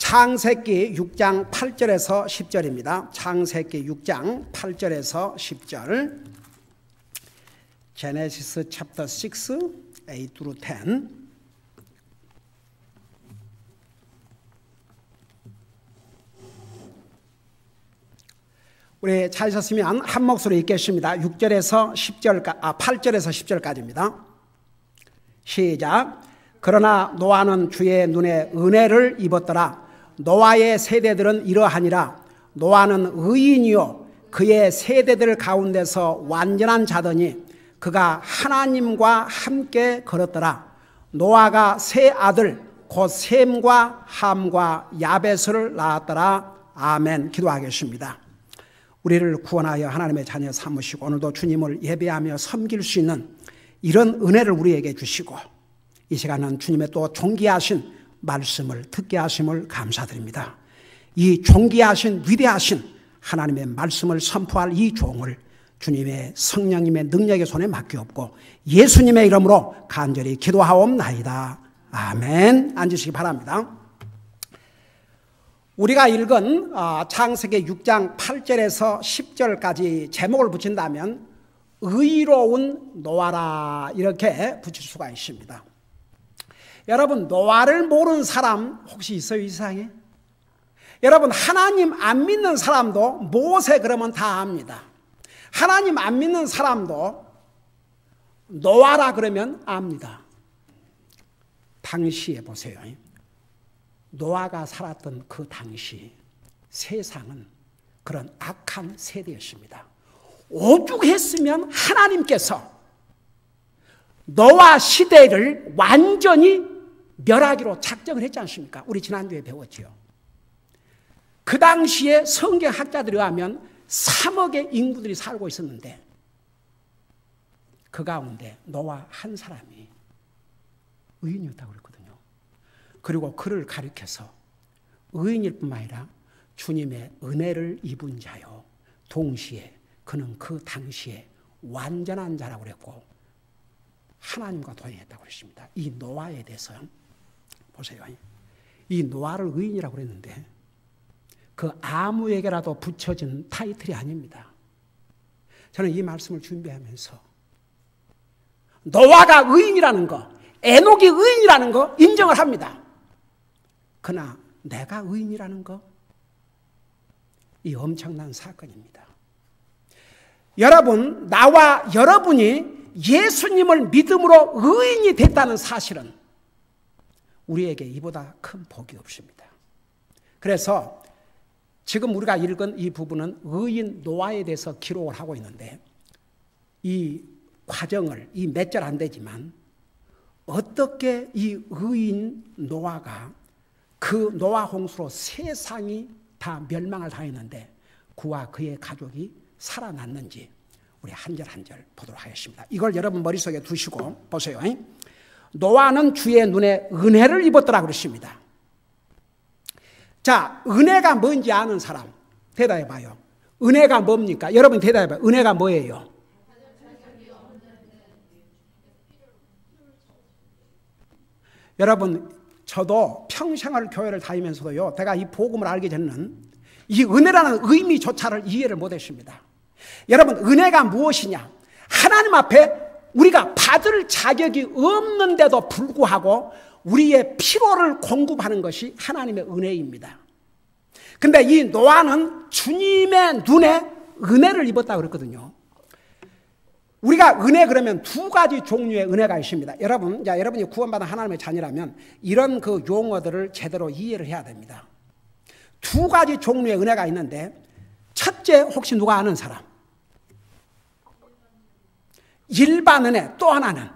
창세기 6장 8절에서 10절입니다. 창세기 6장 8절에서 10절. Genesis chapter 6, 8 through 10. 우리 찾으셨으면 한 목소리 읽겠습니다. 8절에서 10절까지입니다. 시작. 그러나 노아는 주의 눈에 은혜를 입었더라. 노아의 세대들은 이러하니라. 노아는 의인이요 그의 세대들 가운데서 완전한 자더니 그가 하나님과 함께 걸었더라. 노아가 세 아들 곧 셈과 함과 야벳을 낳았더라. 아멘. 기도하겠습니다. 우리를 구원하여 하나님의 자녀 삼으시고 오늘도 주님을 예배하며 섬길 수 있는 이런 은혜를 우리에게 주시고 이 시간은 주님의 또 존귀하신 말씀을 듣게 하심을 감사드립니다. 이 존귀하신 위대하신 하나님의 말씀을 선포할 이 종을 주님의 성령님의 능력의 손에 맡기옵고 예수님의 이름으로 간절히 기도하옵나이다. 아멘. 앉으시기 바랍니다. 우리가 읽은 창세기 6장 8절에서 10절까지 제목을 붙인다면 의로운 노아라 이렇게 붙일 수가 있습니다. 여러분, 노아를 모르는 사람 혹시 있어요, 이 세상에? 여러분, 하나님 안 믿는 사람도 모세 그러면 다 압니다. 하나님 안 믿는 사람도 노아라 그러면 압니다. 당시에 보세요. 노아가 살았던 그 당시 세상은 그런 악한 세대였습니다. 오죽했으면 하나님께서 노아 시대를 완전히 멸하기로 작정을 했지 않습니까? 우리 지난주에 배웠지요. 그 당시에 성경학자들에 의하면 3억의 인구들이 살고 있었는데 그 가운데 노아 한 사람이 의인이었다고 그랬거든요. 그리고 그를 가리켜서 의인일 뿐만 아니라 주님의 은혜를 입은 자요. 동시에 그는 그 당시에 완전한 자라고 그랬고 하나님과 동행했다고 그랬습니다. 이 노아에 대해서 보세요. 이 노아를 의인이라고 그랬는데 그 아무에게라도 붙여진 타이틀이 아닙니다. 저는 이 말씀을 준비하면서 노아가 의인이라는 거, 에녹이 의인이라는 거 인정을 합니다. 그러나 내가 의인이라는 거, 이 엄청난 사건입니다. 여러분, 나와 여러분이 예수님을 믿음으로 의인이 됐다는 사실은 우리에게 이보다 큰 복이 없습니다. 그래서 지금 우리가 읽은 이 부분은 의인 노아에 대해서 기록을 하고 있는데 이 과정을 이 몇 절 안 되지만 어떻게 이 의인 노아가 그 노아 홍수로 세상이 다 멸망을 당했는데 그와 그의 가족이 살아났는지 우리 한 절 한 절 보도록 하겠습니다. 이걸 여러분 머릿속에 두시고 보세요. 노아는 주의 눈에 은혜를 입었더라 그러십니다. 자, 은혜가 뭔지 아는 사람 대답해 봐요. 은혜가 뭡니까? 여러분 대답해 봐요. 은혜가 뭐예요? 여러분, 저도 평생을 교회를 다니면서도요, 내가 이 복음을 알기 전에는 이 은혜라는 의미조차를 이해를 못했습니다. 여러분, 은혜가 무엇이냐? 하나님 앞에 우리가 받을 자격이 없는데도 불구하고 우리의 필요를 공급하는 것이 하나님의 은혜입니다. 근데 이 노아는 주님의 눈에 은혜를 입었다고 그랬거든요. 우리가 은혜 그러면 두 가지 종류의 은혜가 있습니다. 여러분이 구원받은 하나님의 자녀라면 이런 그 용어들을 제대로 이해를 해야 됩니다. 두 가지 종류의 은혜가 있는데 첫째, 혹시 누가 아는 사람? 일반 은혜, 또 하나는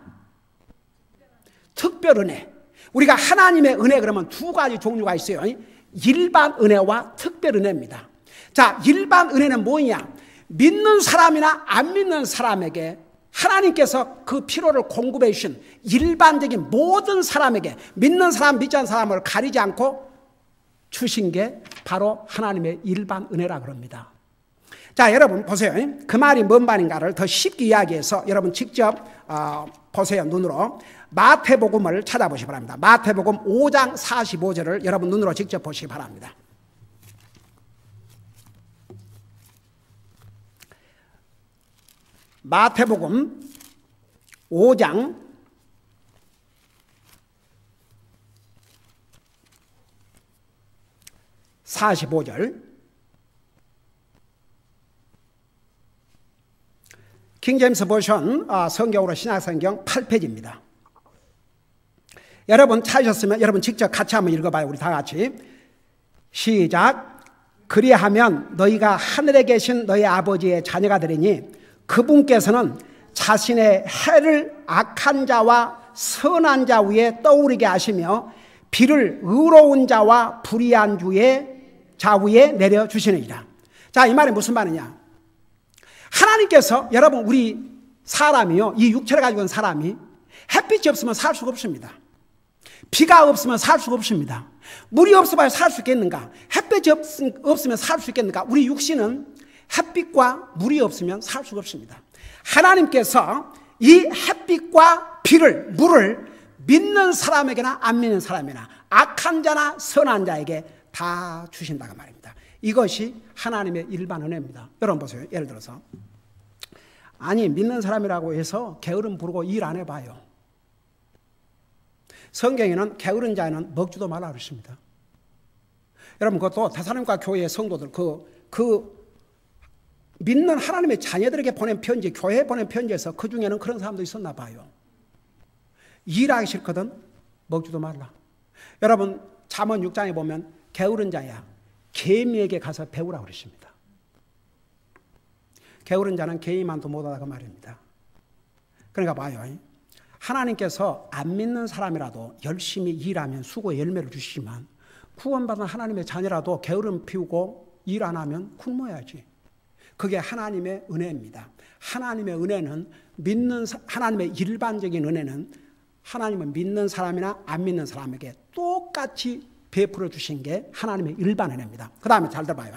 특별 은혜. 우리가 하나님의 은혜 그러면 두 가지 종류가 있어요. 일반 은혜와 특별 은혜입니다. 자, 일반 은혜는 뭐냐? 믿는 사람이나 안 믿는 사람에게 하나님께서 그 필요를 공급해 주신 일반적인 모든 사람에게 믿는 사람, 믿지 않는 사람을 가리지 않고 주신 게 바로 하나님의 일반 은혜라 그럽니다. 자, 여러분 보세요. 그 말이 뭔 말인가를 더 쉽게 이야기해서 여러분 직접 보세요. 눈으로. 마태복음을 찾아보시기 바랍니다. 마태복음 5장 45절을 여러분 눈으로 직접 보시기 바랍니다. 마태복음 5장 45절 킹제임스 버전 성경으로 신약성경 8페이지입니다. 여러분 찾으셨으면 여러분 직접 같이 한번 읽어봐요. 우리 다 같이 시작. 그리하면 너희가 하늘에 계신 너희 아버지의 자녀가 되리니 그분께서는 자신의 해를 악한 자와 선한 자 위에 떠오르게 하시며 비를 의로운 자와 불의한 자 위에 내려주시느니라. 자, 이 말이 무슨 말이냐? 하나님께서 여러분 우리 사람이요, 이 육체를 가지고 있는 사람이 햇빛이 없으면 살 수가 없습니다. 비가 없으면 살 수가 없습니다. 물이 없어봐야 살 수 있겠는가? 햇빛이 없으면 살 수 있겠는가? 우리 육신은 햇빛과 물이 없으면 살 수가 없습니다. 하나님께서 이 햇빛과 비를, 물을 믿는 사람에게나 안 믿는 사람이나 악한 자나 선한 자에게 다 주신다고 말입니다. 이것이 하나님의 일반 은혜입니다. 여러분 보세요. 예를 들어서 아니 믿는 사람이라고 해서 게으름 부르고 일 안 해봐요. 성경에는 게으른 자에는 먹지도 말라 그랬습니다. 여러분 그것도 데살로니가 교회의 성도들 그 믿는 하나님의 자녀들에게 보낸 편지, 교회에 보낸 편지에서 그 중에는 그런 사람도 있었나 봐요. 일하기 싫거든 먹지도 말라. 여러분 잠언 6장에 보면 게으른 자야 개미에게 가서 배우라고 그랬습니다. 게으른 자는 개미만도 못하다고 말입니다. 그러니까 봐요. 하나님께서 안 믿는 사람이라도 열심히 일하면 수고의 열매를 주시지만 구원받은 하나님의 자녀라도 게으름 피우고 일 안 하면 굶어야지. 그게 하나님의 은혜입니다. 하나님의 은혜는 하나님의 일반적인 은혜는 하나님은 믿는 사람이나 안 믿는 사람에게 똑같이 베풀어 주신 게 하나님의 일반 은혜입니다. 그 다음에 잘 들어봐요.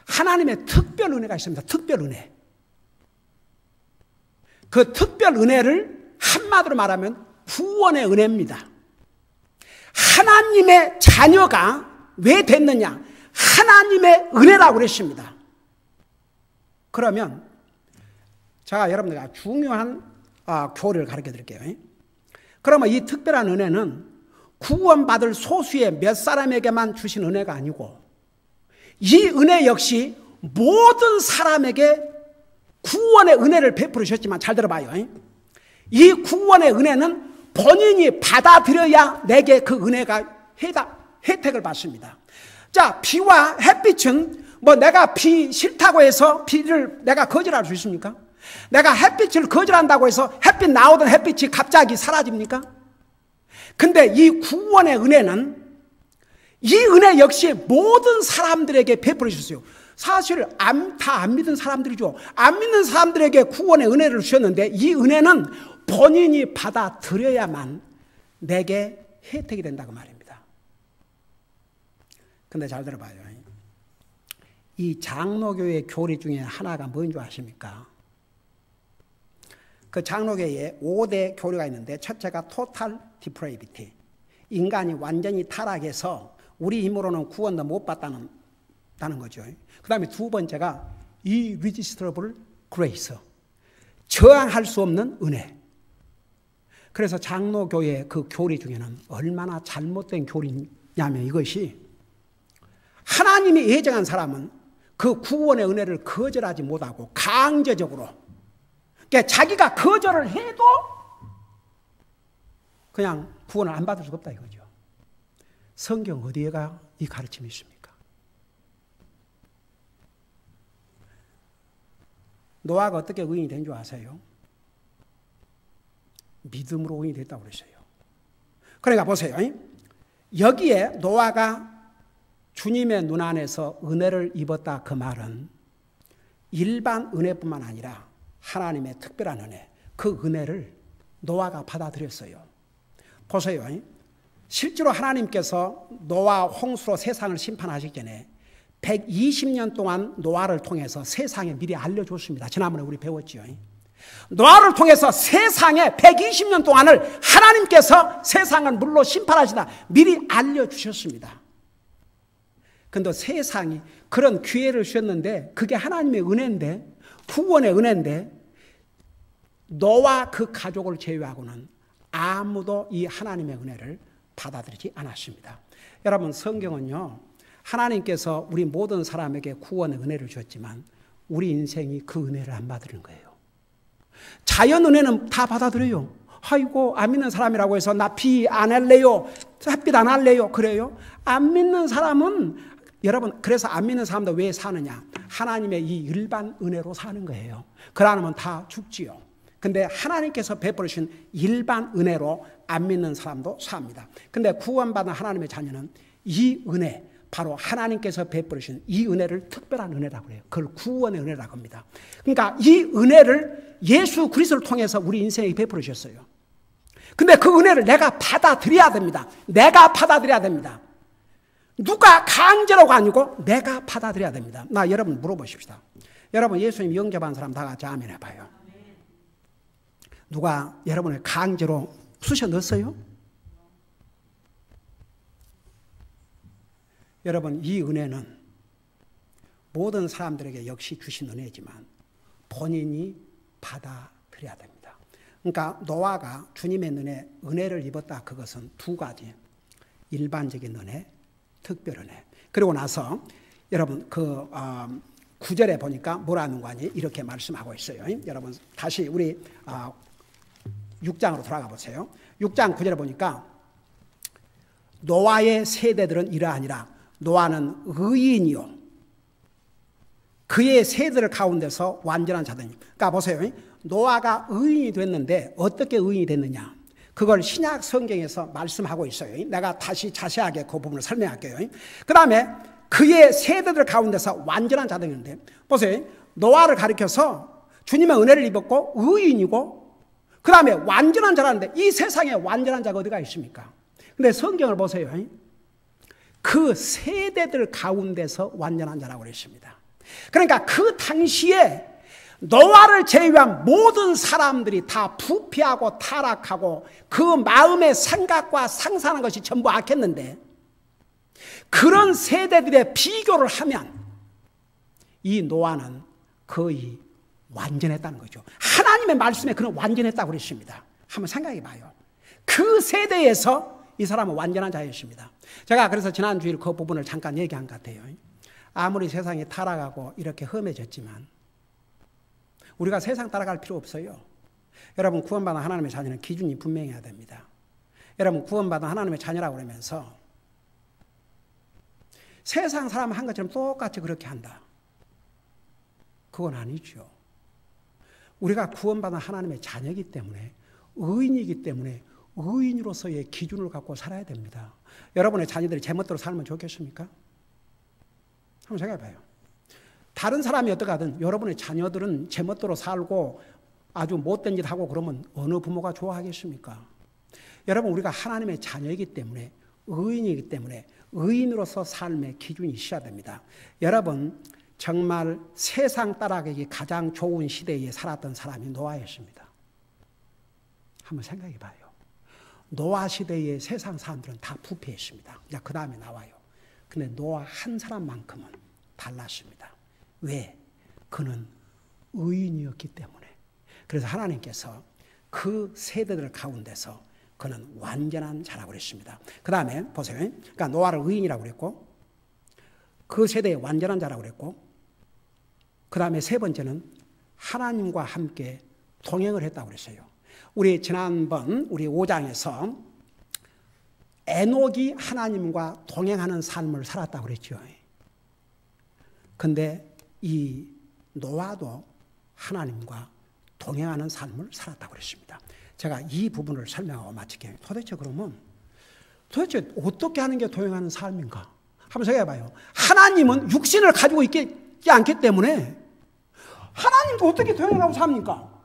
하나님의 특별 은혜가 있습니다. 특별 은혜. 그 특별 은혜를 한마디로 말하면 구원의 은혜입니다. 하나님의 자녀가 왜 됐느냐? 하나님의 은혜라고 그랬습니다. 그러면 제가 여러분들에게 중요한 교리를 가르쳐 드릴게요. 그러면 이 특별한 은혜는 구원받을 소수의 몇 사람에게만 주신 은혜가 아니고 이 은혜 역시 모든 사람에게 구원의 은혜를 베풀으셨지만 잘 들어봐요. 이 구원의 은혜는 본인이 받아들여야 내게 그 은혜가 혜택을 받습니다. 자, 비와 햇빛은 내가 비 싫다고 해서 비를 내가 거절할 수 있습니까? 내가 햇빛을 거절한다고 해서 햇빛 나오던 햇빛이 갑자기 사라집니까? 근데 이 구원의 은혜는 이 은혜 역시 모든 사람들에게 베풀어 주셨어요. 사실 다 안 믿은 사람들이죠. 안 믿는 사람들에게 구원의 은혜를 주셨는데 이 은혜는 본인이 받아들여야만 내게 혜택이 된다고 말입니다. 근데 잘 들어봐요. 이 장로교의 교리 중에 하나가 뭔지 아십니까? 그 장로교에 5대 교리가 있는데 첫째가 토탈 디프레이비티. 인간이 완전히 타락해서 우리 힘으로는 구원도 못 받다는 거죠. 그 다음에 두 번째가 irresistible grace. 저항할 수 없는 은혜. 그래서 장로교의 그 교리 중에는 얼마나 잘못된 교리냐면 이것이 하나님이 예정한 사람은 그 구원의 은혜를 거절하지 못하고 강제적으로 그러니까 자기가 거절을 해도 그냥 구원을 안 받을 수가 없다 이거죠. 성경 어디에가 이 가르침이 있습니까? 노아가 어떻게 의인이 된 줄 아세요? 믿음으로 의인이 됐다고 그랬어요. 그러니까 보세요. 여기에 노아가 주님의 눈 안에서 은혜를 입었다 그 말은 일반 은혜뿐만 아니라 하나님의 특별한 은혜, 그 은혜를 노아가 받아들였어요. 보세요. 실제로 하나님께서 노아 홍수로 세상을 심판하시기 전에 120년 동안 노아를 통해서 세상에 미리 알려줬습니다. 지난번에 우리 배웠죠. 노아를 통해서 세상에 120년 동안을 하나님께서 세상을 물로 심판하시다 미리 알려주셨습니다. 그런데 세상이 그런 기회를 주셨는데 그게 하나님의 은혜인데, 구원의 은혜인데, 노아 그 가족을 제외하고는 아무도 이 하나님의 은혜를 받아들이지 않았습니다. 여러분, 성경은요, 하나님께서 우리 모든 사람에게 구원의 은혜를 주셨지만 우리 인생이 그 은혜를 안 받는 거예요. 자연 은혜는 다 받아들여요. 아이고, 안 믿는 사람이라고 해서 나 비 안 할래요, 햇빛 안 할래요, 그래요? 안 믿는 사람은, 여러분, 그래서 안 믿는 사람도 왜 사느냐? 하나님의 이 일반 은혜로 사는 거예요. 그러면 다 죽지요. 근데 하나님께서 베풀으신 일반 은혜로 안 믿는 사람도 삽니다. 근데 구원받은 하나님의 자녀는 이 은혜, 바로 하나님께서 베풀으신 이 은혜를 특별한 은혜라고 해요. 그걸 구원의 은혜라고 합니다. 그러니까 이 은혜를 예수 그리스도를 통해서 우리 인생에 베풀으셨어요. 근데 그 은혜를 내가 받아들여야 됩니다. 내가 받아들여야 됩니다. 누가 강제로가 아니고 내가 받아들여야 됩니다. 나 여러분 물어보십시다. 여러분, 예수님 영접한 사람 다 같이 아멘 해봐요. 누가 여러분을 강제로 쑤셔 넣었어요? 여러분, 이 은혜는 모든 사람들에게 역시 주신 은혜지만 본인이 받아들여야 됩니다. 그러니까 노아가 주님의 눈에 은혜를 입었다. 그것은 두 가지. 일반적인 은혜, 특별 은혜. 그리고 나서 여러분 그 9절에 보니까 뭐라는 거 아니? 이렇게 말씀하고 있어요. 여러분 다시 우리 6장으로 돌아가 보세요. 6장 9절에 보니까 노아의 세대들은 이러하니라. 노아는 의인이요 그의 세대들 가운데서 완전한 자더니. 그러니까 보세요. 노아가 의인이 됐는데 어떻게 의인이 됐느냐? 그걸 신약 성경에서 말씀하고 있어요. 내가 다시 자세하게 그 부분을 설명할게요. 그 다음에 그의 세대들 가운데서 완전한 자들인데, 보세요. 노아를 가리켜서 주님의 은혜를 입었고 의인이고 그 다음에 완전한 자라는데, 이 세상에 완전한 자가 어디가 있습니까? 근데 성경을 보세요. 그 세대들 가운데서 완전한 자라고 그랬습니다. 그러니까 그 당시에 노아를 제외한 모든 사람들이 다 부패하고 타락하고 그 마음의 생각과 상상하는 것이 전부 악했는데, 그런 세대들의 비교를 하면 이 노아는 거의 완전했다는 거죠. 하나님의 말씀에 그는 완전했다고 그랬습니다. 한번 생각해 봐요. 그 세대에서 이 사람은 완전한 자였습니다. 제가 그래서 지난주에 그 부분을 잠깐 얘기한 것 같아요. 아무리 세상이 타락하고 이렇게 험해졌지만 우리가 세상 따라갈 필요 없어요. 여러분, 구원받은 하나님의 자녀는 기준이 분명해야 됩니다. 여러분, 구원받은 하나님의 자녀라고 그러면서 세상 사람 한 것처럼 똑같이 그렇게 한다. 그건 아니죠. 우리가 구원받은 하나님의 자녀이기 때문에, 의인이기 때문에 의인으로서의 기준을 갖고 살아야 됩니다. 여러분의 자녀들이 제멋대로 살면 좋겠습니까? 한번 생각해 봐요. 다른 사람이 어떡하든 여러분의 자녀들은 제멋대로 살고 아주 못된 짓 하고 그러면 어느 부모가 좋아하겠습니까? 여러분, 우리가 하나님의 자녀이기 때문에, 의인이기 때문에 의인으로서 삶의 기준이 있어야 됩니다. 여러분, 정말 세상 따라가기 가장 좋은 시대에 살았던 사람이 노아였습니다. 한번 생각해 봐요. 노아 시대의 세상 사람들은 다 부패했습니다. 그 다음에 나와요. 근데 노아 한 사람만큼은 달랐습니다. 왜? 그는 의인이었기 때문에. 그래서 하나님께서 그 세대들 가운데서 그는 완전한 자라고 그랬습니다. 그 다음에 보세요. 그러니까 노아를 의인이라고 그랬고, 그 세대에 완전한 자라고 그랬고, 그 다음에 세 번째는 하나님과 함께 동행을 했다고 그랬어요. 우리 지난번 우리 5장에서 에녹이 하나님과 동행하는 삶을 살았다고 그랬죠. 근데 이 노아도 하나님과 동행하는 삶을 살았다고 그랬습니다. 제가 이 부분을 설명하고 마칠게요. 도대체 어떻게 하는 게 동행하는 삶인가? 한번 생각해 봐요. 하나님은 육신을 가지고 있지 않기 때문에 하나님도 어떻게 동행하고 삽니까?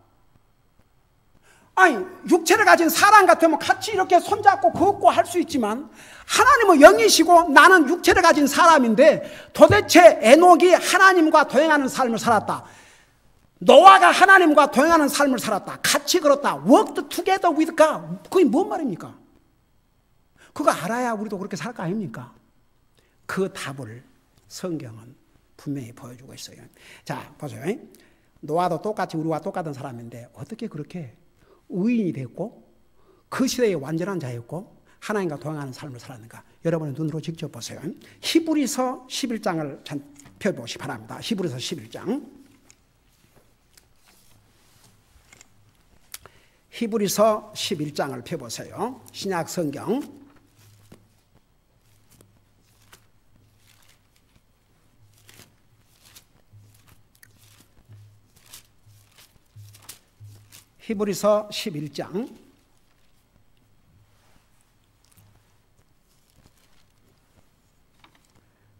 아니, 육체를 가진 사람 같으면 같이 이렇게 손잡고 걷고 할 수 있지만 하나님은 영이시고 나는 육체를 가진 사람인데 도대체 에녹이 하나님과 동행하는 삶을 살았다. 노아가 하나님과 동행하는 삶을 살았다. 같이 걸었다. Worked together with God. 그게 뭔 말입니까? 그거 알아야 우리도 그렇게 살 거 아닙니까? 그 답을 성경은 분명히 보여주고 있어요. 자, 보세요. 노아도 똑같이 우리와 똑같은 사람인데 어떻게 그렇게 의인이 됐고 그 시대의 완전한 자였고 하나님과 동행하는 삶을 살았는가? 여러분의 눈으로 직접 보세요. 히브리서 11장을 펴보시 바랍니다. 히브리서 11장. 히브리서 11장을 펴보세요. 신약 성경. 히브리서 11장.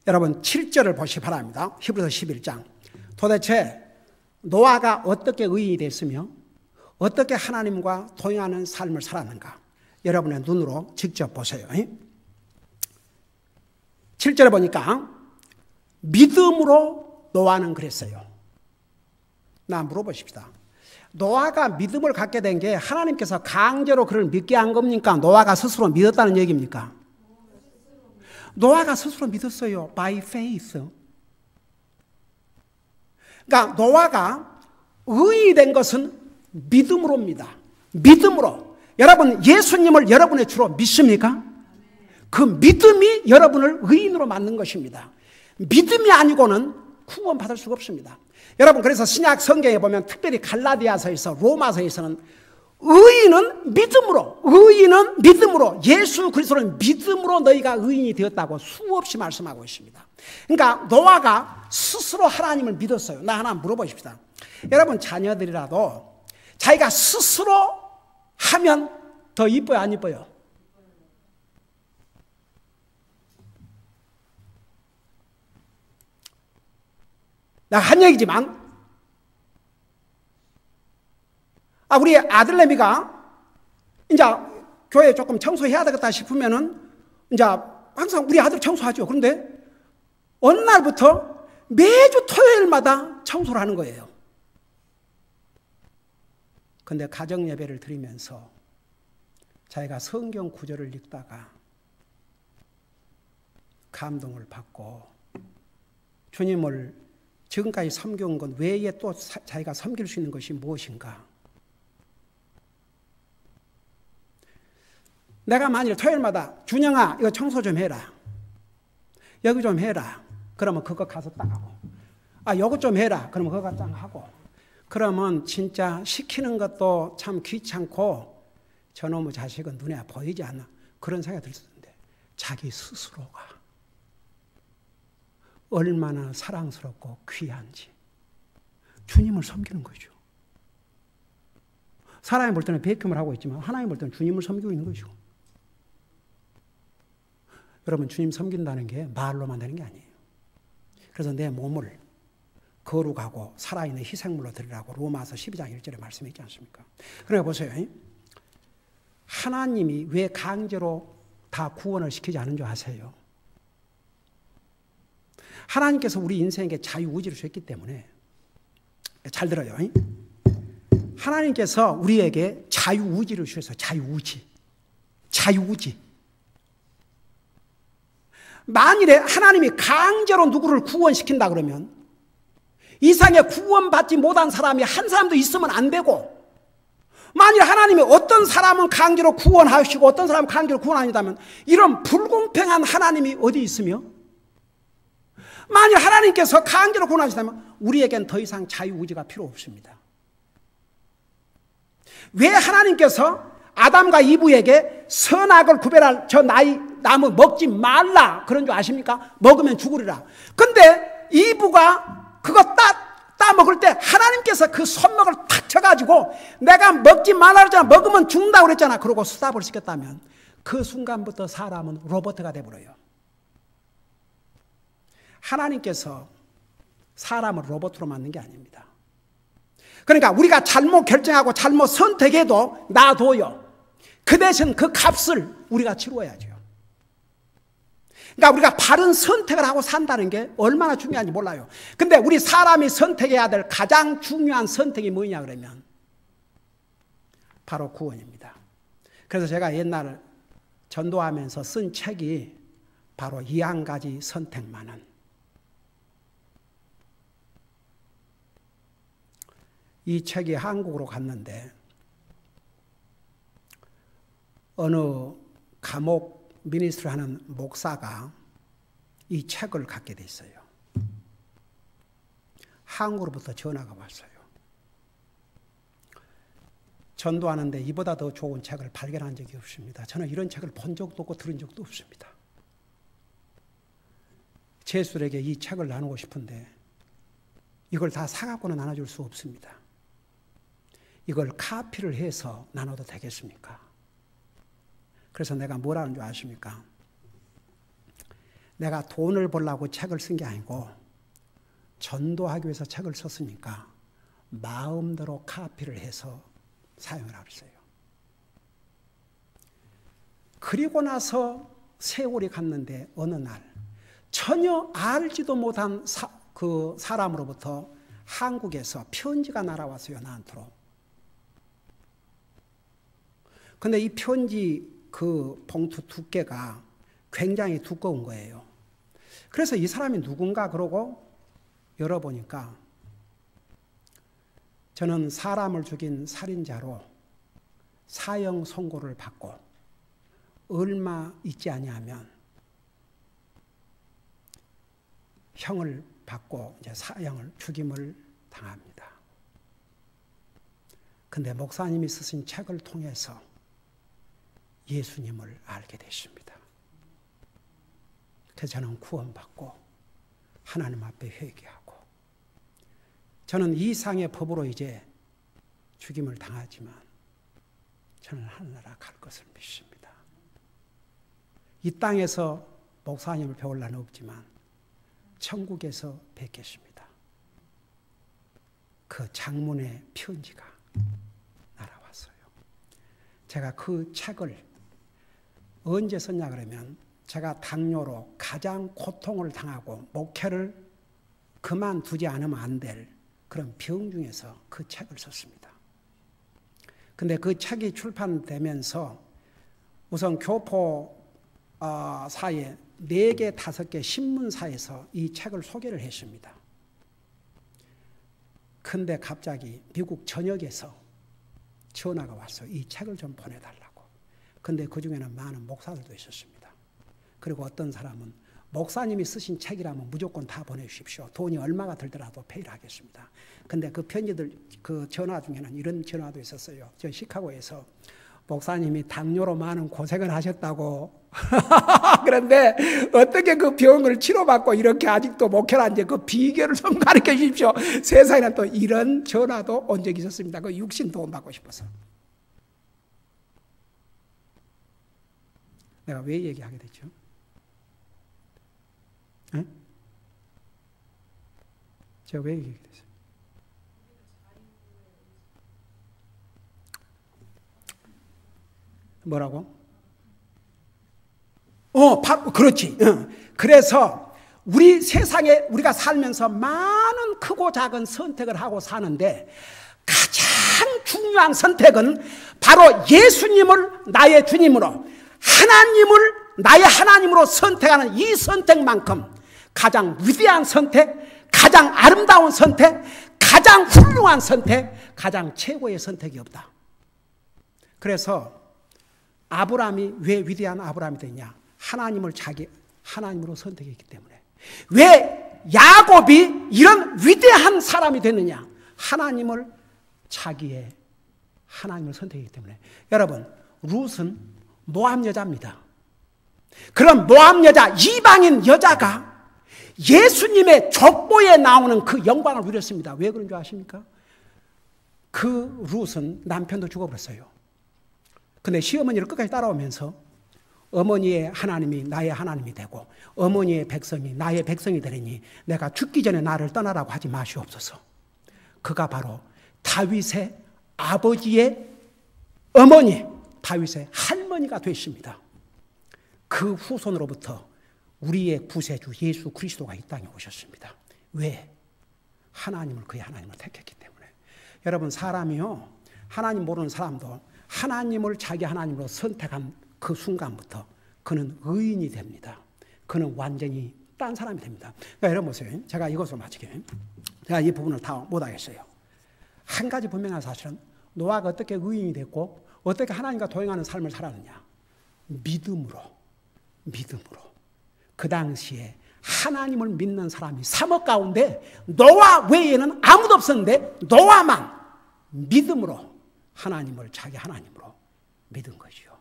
여러분 7절을 보시기 바랍니다. 히브리서 11장. 도대체 노아가 어떻게 의인이 됐으며 어떻게 하나님과 동행하는 삶을 살았는가? 여러분의 눈으로 직접 보세요. 7절에 보니까 믿음으로 노아는 그랬어요. 나 물어보십시다. 노아가 믿음을 갖게 된 게 하나님께서 강제로 그를 믿게 한 겁니까? 노아가 스스로 믿었다는 얘기입니까? 노아가 스스로 믿었어요. By faith. 그러니까 노아가 의인이 된 것은 믿음으로입니다. 믿음으로. 여러분 예수님을 여러분의 주로 믿습니까? 그 믿음이 여러분을 의인으로 만든 것입니다. 믿음이 아니고는 구원받을 수가 없습니다. 여러분 그래서 신약 성경에 보면 특별히 갈라디아서에서 로마서에서는 의인은 믿음으로 예수 그리스도는 믿음으로 너희가 의인이 되었다고 수없이 말씀하고 있습니다. 그러니까 노아가 스스로 하나님을 믿었어요. 나 하나 물어보십시다. 여러분 자녀들이라도 자기가 스스로 하면 더 이뻐요 안 이뻐요? 내가 한 얘기지만 우리 아들내미가 이제 교회 조금 청소해야 되겠다 싶으면은 이제 항상 우리 아들 청소하죠. 그런데 어느 날부터 매주 토요일마다 청소를 하는 거예요. 근데 가정 예배를 드리면서 자기가 성경 구절을 읽다가 감동을 받고 주님을 지금까지 섬겨온 것 외에 또 자기가 섬길 수 있는 것이 무엇인가? 내가 만일 토요일마다 준영아 이거 청소 좀 해라. 여기 좀 해라. 그러면 그거 가서 딱 하고. 요거 좀 해라. 그러면 그거 딱 하고. 그러면 진짜 시키는 것도 참 귀찮고 저놈의 자식은 눈에 보이지 않나. 그런 생각이 들었는데 자기 스스로가 얼마나 사랑스럽고 귀한지 주님을 섬기는 거죠. 사람이 볼 때는 베이크를 하고 있지만 하나님 볼 때는 주님을 섬기고 있는 거죠. 여러분 주님 섬긴다는 게 말로만 되는 게 아니에요. 그래서 내 몸을 거룩하고 살아있는 희생물로 드리라고 로마서 12장 1절에 말씀했지 않습니까? 그러니까 보세요. 하나님이 왜 강제로 다 구원을 시키지 않은 줄 아세요? 하나님께서 우리 인생에게 자유의지를 주셨기 때문에 잘 들어요. 하나님께서 우리에게 자유의지를 주셔서 자유의지. 만일에 하나님이 강제로 누구를 구원시킨다 그러면 이 세상에 구원받지 못한 사람이 한 사람도 있으면 안 되고 만일 하나님이 어떤 사람은 강제로 구원하시고 어떤 사람은 강제로 구원 안 한다면 이런 불공평한 하나님이 어디 있으며 만일 하나님께서 강제로 구원하신다면 우리에겐 더 이상 자유의지가 필요 없습니다. 왜 하나님께서 아담과 이브에게 선악을 구별할 저 나무 먹지 말라 그런 줄 아십니까? 먹으면 죽으리라. 근데 이브가 그거 따먹을 때 하나님께서 그 손목을 탁 쳐가지고 내가 먹지 말라 그랬잖아. 먹으면 죽는다고 그랬잖아. 그러고 스탑을 시켰다면 그 순간부터 사람은 로봇가 돼버려요. 하나님께서 사람을 로봇으로 만든 게 아닙니다. 그러니까 우리가 잘못 결정하고 잘못 선택해도 놔둬요. 그 대신 그 값을 우리가 치루어야죠. 그러니까 우리가 바른 선택을 하고 산다는 게 얼마나 중요한지 몰라요. 근데 우리 사람이 선택해야 될 가장 중요한 선택이 뭐냐 그러면 바로 구원입니다. 그래서 제가 옛날 전도하면서 쓴 책이 바로 이 한 가지 선택만은. 이 책이 한국으로 갔는데 어느 감옥 미니스트를 하는 목사가 이 책을 갖게 돼 있어요. 한국으로부터 전화가 왔어요. 전도하는데 이보다 더 좋은 책을 발견한 적이 없습니다. 저는 이런 책을 본 적도 없고 들은 적도 없습니다. 제수들에게 이 책을 나누고 싶은데 이걸 다 사갖고는 나눠줄 수 없습니다. 이걸 카피를 해서 나눠도 되겠습니까? 그래서 내가 뭐라는 줄 아십니까? 내가 돈을 벌려고 책을 쓴 게 아니고 전도하기 위해서 책을 썼으니까 마음대로 카피를 해서 사용을 하랬어요. 그리고 나서 세월이 갔는데 어느 날 전혀 알지도 못한 그 사람으로부터 한국에서 편지가 날아왔어요, 나한테로. 근데 이 편지 그 봉투 두께가 굉장히 두꺼운 거예요. 그래서 이 사람이 누군가 그러고 열어보니까 저는 사람을 죽인 살인자로 사형 선고를 받고 얼마 있지 아니하면 형을 받고 이제 사형을 죽임을 당합니다. 근데 목사님이 쓰신 책을 통해서 예수님을 알게 되십니다. 그래서 저는 구원받고 하나님 앞에 회개하고 저는 이 상의 법으로 이제 죽임을 당하지만 저는 하늘나라 갈 것을 믿습니다. 이 땅에서 목사님을 배울 날은 없지만 천국에서 뵙겠습니다. 그 장문의 편지가 날아왔어요. 제가 그 책을 언제 썼냐 그러면 제가 당뇨로 가장 고통을 당하고 목회를 그만두지 않으면 안 될 그런 병 중에서 그 책을 썼습니다. 근데 그 책이 출판되면서 우선 교포 사이에 4개, 5개 신문사에서 이 책을 소개를 했습니다. 근데 갑자기 미국 전역에서 전화가 왔어요. 이 책을 좀 보내달라고. 근데 그 중에는 많은 목사들도 있었습니다. 그리고 어떤 사람은 목사님이 쓰신 책이라면 무조건 다 보내주십시오. 돈이 얼마가 들더라도 페이를 하겠습니다. 근데 그 편지들, 그 전화 중에는 이런 전화도 있었어요. 저 시카고에서 목사님이 당뇨로 많은 고생을 하셨다고. 그런데 어떻게 그 병을 치료받고 이렇게 아직도 목회를 하는지 그 비결을 좀 가르쳐 주십시오. 세상에는 또 이런 전화도 온 적이 있었습니다. 그 육신 도움 받고 싶어서. 내가 왜 얘기하게 됐죠? 네? 제가 왜 얘기하게 됐어요? 뭐라고? 그렇지. 그래서 우리 세상에 우리가 살면서 많은 크고 작은 선택을 하고 사는데 가장 중요한 선택은 바로 예수님을 나의 주님으로, 하나님을 나의 하나님으로 선택하는 이 선택만큼 가장 위대한 선택, 가장 아름다운 선택, 가장 훌륭한 선택, 가장 최고의 선택이 없다. 그래서 아브라함이 왜 위대한 아브라함이 됐냐? 하나님을 자기 하나님으로 선택했기 때문에. 왜 야곱이 이런 위대한 사람이 됐느냐? 하나님을 자기의 하나님을 선택했기 때문에. 여러분, 룻은 모압 여자입니다. 그런 모압 여자, 이방인 여자가 예수님의 족보에 나오는 그 영광을 누렸습니다. 왜 그런 줄 아십니까? 그 룻은 남편도 죽어버렸어요. 근데 시어머니를 끝까지 따라오면서 어머니의 하나님이 나의 하나님이 되고 어머니의 백성이 나의 백성이 되리니 내가 죽기 전에 나를 떠나라고 하지 마시옵소서. 그가 바로 다윗의 아버지의 어머니, 다윗의 할머니가 되십니다. 그 후손으로부터 우리의 구세주 예수 그리스도가 이 땅에 오셨습니다. 왜? 하나님을 그의 하나님을 택했기 때문에. 여러분, 사람이요, 하나님 모르는 사람도 하나님을 자기 하나님으로 선택한 그 순간부터 그는 의인이 됩니다. 그는 완전히 딴 사람이 됩니다. 그러니까 여러분 보세요. 제가 이것으로 마치게. 제가 이 부분을 다 못하겠어요. 한 가지 분명한 사실은 노아가 어떻게 의인이 됐고 어떻게 하나님과 동행하는 삶을 살았느냐. 믿음으로. 그 당시에 하나님을 믿는 사람이 3억 가운데 노아 외에는 아무도 없었는데 노아만 믿음으로 하나님을 자기 하나님으로 믿은 것이요.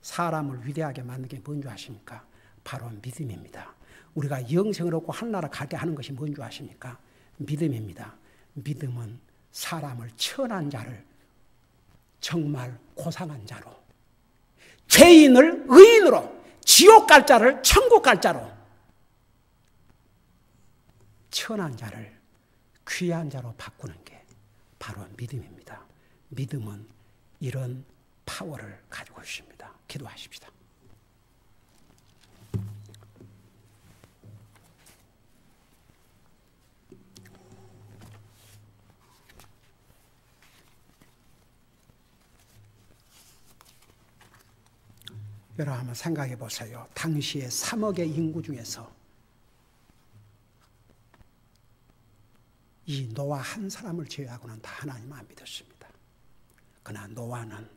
사람을 위대하게 만든 게 뭔지 아십니까? 바로 믿음입니다. 우리가 영생을 얻고 하늘나라 가게 하는 것이 뭔지 아십니까? 믿음입니다. 믿음은 사람을 천한 자를 정말 고상한 자로, 죄인을 의인으로, 지옥 갈 자를 천국 갈 자로, 천한 자를 귀한 자로 바꾸는 게 바로 믿음입니다. 믿음은 이런 파워를 가지고 있습니다. 기도하십시다. 여러분 한번 생각해 보세요. 당시에 3억의 인구 중에서 이 노아 한 사람을 제외하고는 다 하나님만 믿었습니다. 그러나 노아는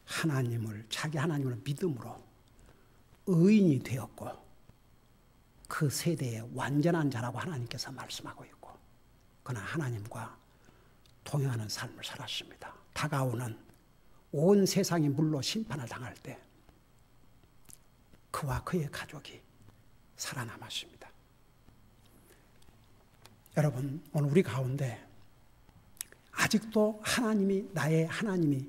하나님을 자기 하나님을 믿음으로 의인이 되었고 그 세대의 완전한 자라고 하나님께서 말씀하고 있고, 그러나 하나님과 동행하는 삶을 살았습니다. 다가오는 온 세상이 물로 심판을 당할 때 그와 그의 가족이 살아남았습니다. 여러분, 오늘 우리 가운데 아직도 하나님이 나의 하나님이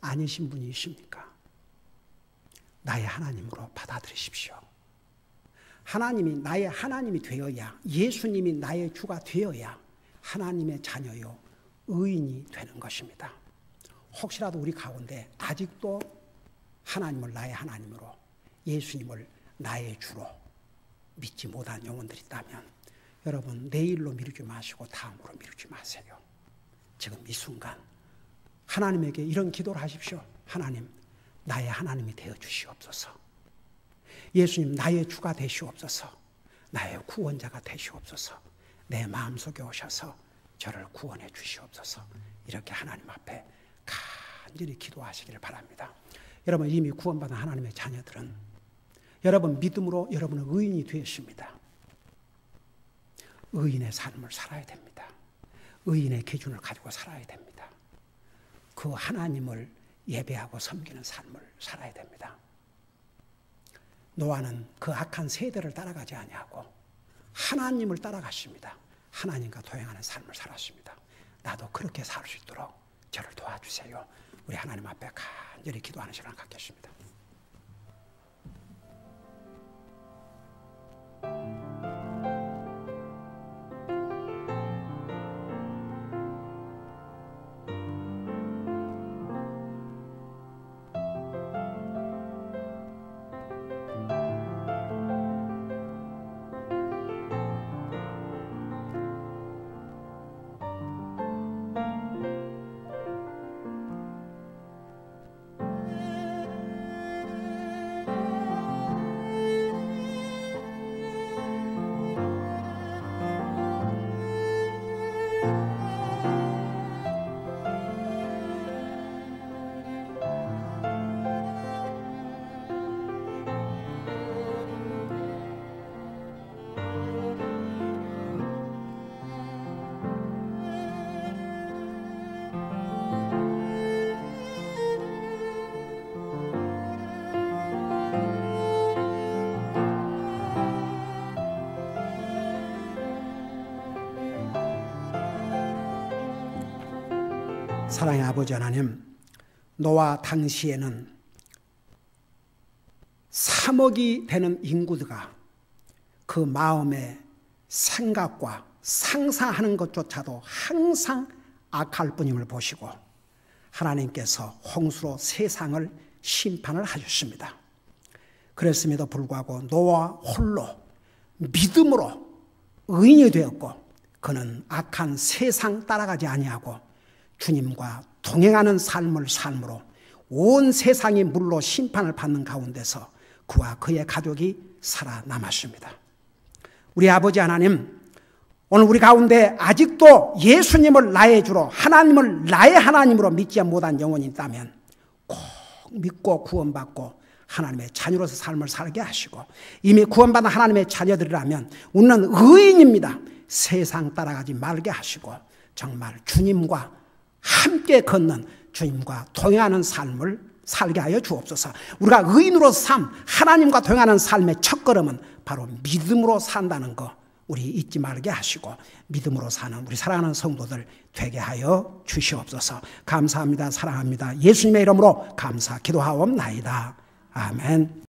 아니신 분이 있습니까? 나의 하나님으로 받아들이십시오. 하나님이 나의 하나님이 되어야, 예수님이 나의 주가 되어야 하나님의 자녀요 의인이 되는 것입니다. 혹시라도 우리 가운데 아직도 하나님을 나의 하나님으로, 예수님을 나의 주로 믿지 못한 영혼들이 있다면 여러분, 내일로 미루지 마시고 다음으로 미루지 마세요. 지금 이 순간 하나님에게 이런 기도를 하십시오. 하나님, 나의 하나님이 되어 주시옵소서. 예수님, 나의 주가 되시옵소서. 나의 구원자가 되시옵소서. 내 마음속에 오셔서 저를 구원해 주시옵소서. 이렇게 하나님 앞에 간절히 기도하시기를 바랍니다. 여러분, 이미 구원받은 하나님의 자녀들은 여러분 믿음으로 여러분은 의인이 되었습니다. 의인의 삶을 살아야 됩니다. 의인의 기준을 가지고 살아야 됩니다. 그 하나님을 예배하고 섬기는 삶을 살아야 됩니다. 노아는 그 악한 세대를 따라가지 아니하고 하나님을 따라갔습니다. 하나님과 동행하는 삶을 살았습니다. 나도 그렇게 살 수 있도록 저를 도와주세요. 우리 하나님 앞에 간절히 기도하는 시간 갖겠습니다. 사랑의 아버지 하나님, 노아 당시에는 3억이 되는 인구가 그 마음의 생각과 상상하는 것조차도 항상 악할 뿐임을 보시고 하나님께서 홍수로 세상을 심판을 하셨습니다. 그랬음에도 불구하고 노아 홀로 믿음으로 의인이 되었고 그는 악한 세상 따라가지 아니하고 주님과 동행하는 삶으로 온 세상이 물로 심판을 받는 가운데서 그와 그의 가족이 살아남았습니다. 우리 아버지 하나님, 오늘 우리 가운데 아직도 예수님을 나의 주로, 하나님을 나의 하나님으로 믿지 못한 영혼이 있다면 꼭 믿고 구원받고 하나님의 자녀로서 삶을 살게 하시고, 이미 구원받은 하나님의 자녀들이라면 우리는 의인입니다. 세상 따라가지 말게 하시고 정말 주님과 함께 걷는, 주님과 동행하는 삶을 살게 하여 주옵소서. 우리가 의인으로서 삶, 하나님과 동행하는 삶의 첫걸음은 바로 믿음으로 산다는 거 우리 잊지 말게 하시고 믿음으로 사는 우리 사랑하는 성도들 되게 하여 주시옵소서. 감사합니다. 사랑합니다. 예수님의 이름으로 감사 기도하옵나이다. 아멘.